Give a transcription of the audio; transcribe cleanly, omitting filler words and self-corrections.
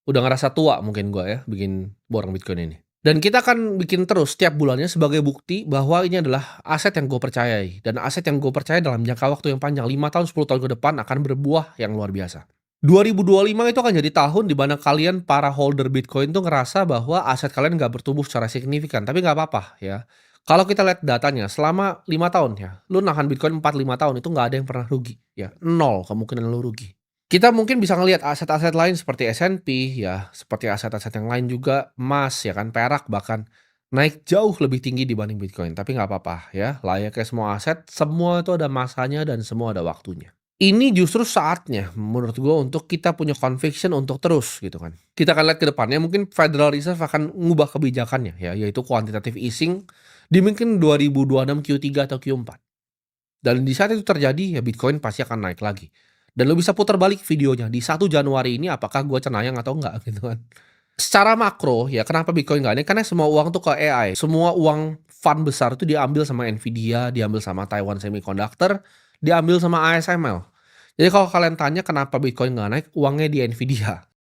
Udah ngerasa tua mungkin gua ya, bikin borong Bitcoin ini. Dan kita akan bikin terus setiap bulannya sebagai bukti bahwa ini adalah aset yang gue percayai, dan aset yang gue percaya dalam jangka waktu yang panjang, 5 tahun, 10 tahun ke depan akan berbuah yang luar biasa. 2025 itu akan jadi tahun di mana kalian para holder Bitcoin tuh ngerasa bahwa aset kalian nggak bertumbuh secara signifikan, tapi nggak apa-apa ya. Kalau kita lihat datanya selama 5 tahun ya, lu nahan Bitcoin 4, 5 tahun itu nggak ada yang pernah rugi ya, nol kemungkinan lu rugi. Kita mungkin bisa ngelihat aset-aset lain seperti S&P ya, seperti aset-aset yang lain juga, emas ya kan, perak bahkan, naik jauh lebih tinggi dibanding Bitcoin. Tapi nggak apa-apa ya, layaknya semua aset, semua itu ada masanya dan semua ada waktunya. Ini justru saatnya menurut gue untuk kita punya conviction untuk terus gitu kan. Kita akan lihat ke depannya mungkin Federal Reserve akan mengubah kebijakannya ya, yaitu quantitative easing di mungkin 2026 Q3 atau Q4. Dan di saat itu terjadi, ya Bitcoin pasti akan naik lagi. Dan lo bisa putar balik videonya, di 1 Januari ini apakah gua cenayang atau enggak gitu kan. Secara makro ya kenapa Bitcoin nggak naik, karena semua uang tuh ke AI. Semua uang fund besar itu diambil sama Nvidia, diambil sama Taiwan Semiconductor, diambil sama ASML. Jadi kalau kalian tanya kenapa Bitcoin nggak naik, uangnya di Nvidia.